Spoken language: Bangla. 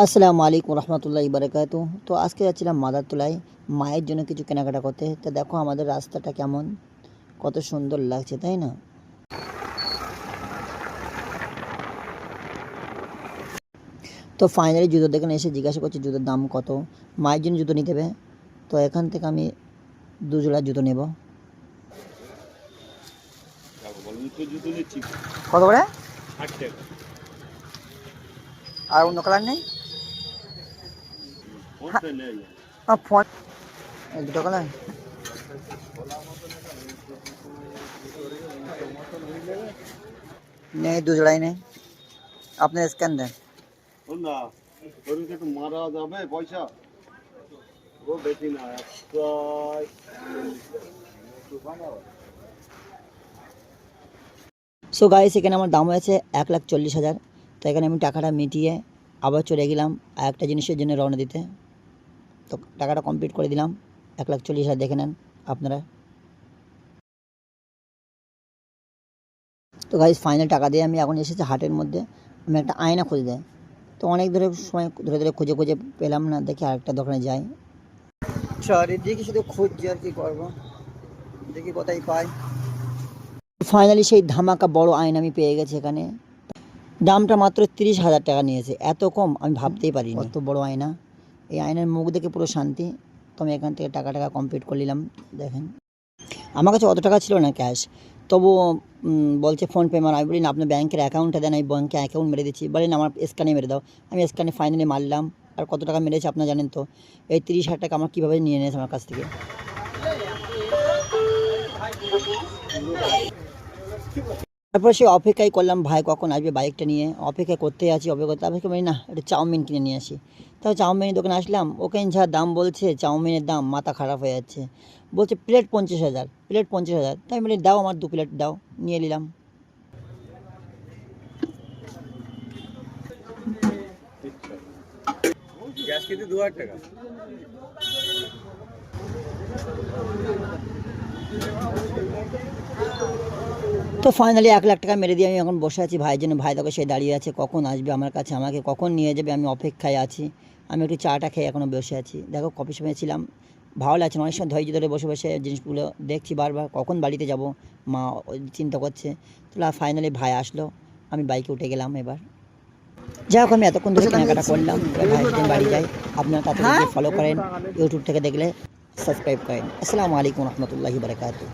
আসসালামু আলাইকুম রহমতুল্লাহি বারাকাতু। তো আজকে যাচ্ছিলাম মাদারতলায় মায়ের জন্য কিছু কেনাকাটা করতে। তো দেখো আমাদের রাস্তাটা কেমন, কত সুন্দর লাগছে তাই না। তো ফাইনালি জুতোর দোকানে এসে জিজ্ঞাসা করছি জুতোর দাম কত। মায়ের জন্য জুতো নিতে হবে, তো এখান থেকে আমি 2 জোড়া জুতো নেব। কত করে? 60 টাকা। আর অন্য কালার নেই? ফোন দুটো কালার নেই, 2 জোড়াই নেই। আপনার স্ক্যান দেন না, একটু মারা যাবে পয়সা ও বেশি না। সো গাইস, এখানে আমার দাম হয়েছে 1,40,000। তো এখানে আমি টাকাটা মিটিয়ে আবার চলে গেলাম আর একটা জিনিসের জন্য রওনা দিতে। তো টাকাটা কমপ্লিট করে দিলাম, 1,40,000 দেখে নেন আপনারা। তো গাইস ফাইনাল টাকা দিয়ে আমি এখন এসেছি হাটের মধ্যে। আমি একটা আয়না খুঁজে দেয়, তো অনেক সময় ধরে খুঁজে পেলাম না, দেখি আরেকটা দোকানে যাই। চারিদিকে শুধু খুঁজছি আর কি করবো, দেখি কোথায় পাই। ফাইনালি সেই ধামাকা বড় আয়না আমি পেয়ে গেছি এখানে। দামটা মাত্র 30,000 টাকা নিয়েছে, এত কম আমি ভাবতেই পারিনি। অত বড় আয়না, এই আয়নার মুখ দেখে পুরো শান্তি। তো আমি এখান থেকে টাকা কমপ্লিট করে নিলাম। দেখেন আমার কাছে অত টাকা ছিল না ক্যাশ, তবু বলছে ফোনপে মার। আমি বলি না, আপনার ব্যাংকের অ্যাকাউন্টটা দেন, আমি ব্যাংকে অ্যাকাউন্ট মেরে দিচ্ছি। বলেন আমার স্ক্যানে মেরে দাও। আমি স্ক্যানে ফাইনালি মারলাম। আর কত টাকা মেরেছে আপনার জানেন তো? এই 30,000 টাকা আমার কীভাবে নিয়ে নিয়েছে আমার কাছ থেকে। তারপর সে অপেক্ষাই করলাম ভাই কখন আসবে বাইকটা নিয়ে। অপেক্ষা করতে আছি, তারপর বলি না একটু চাউমিন কিনে নিয়ে আসি। তারপর চাউমিনের দোকানে আসলাম, ওখানে যা দাম বলছে চাউমিনের দাম মাথা খারাপ হয়ে যাচ্ছে। বলছে প্লেট 50,000, প্লেট 50,000। তাই বলি দাও আমার 2 প্লেট দাও, নিয়ে নিলাম। গ্যাস কেজি 2,000 টাকা। তো ফাইনালি 1,00,000 টাকা মেরে দিয়ে আমি এখন বসে আছি ভাইয়ের জন্য। ভাই দেখো সে দাঁড়িয়ে আছে, কখন আসবে আমার কাছে, আমাকে কখন নিয়ে যাবে, আমি অপেক্ষায় আছি। আমি একটু চাটা খেয়ে এখনও বসে আছি। দেখো কফি সময় ছিলাম, ভালো লাগছে না। অনেক সময় ধৈর্য ধরে বসে বসে জিনিসগুলো দেখছি বারবার, কখন বাড়িতে যাব মা চিন্তা করছে। তো ফাইনালি ভাই আসলো, আমি বাইকে উঠে গেলাম। এবার যাই হোক, আমি এতক্ষণ ধরে কেনাকাটা করলাম, ভাইয়ের জন্য বাড়ি যাই। আপনারা তাড়াতাড়ি ফলো করেন, ইউটিউব থেকে দেখলে সাবস্ক্রাইব করেন। আসসালামু আলাইকুম রহমতুল্লাহি বারাকাতুহু।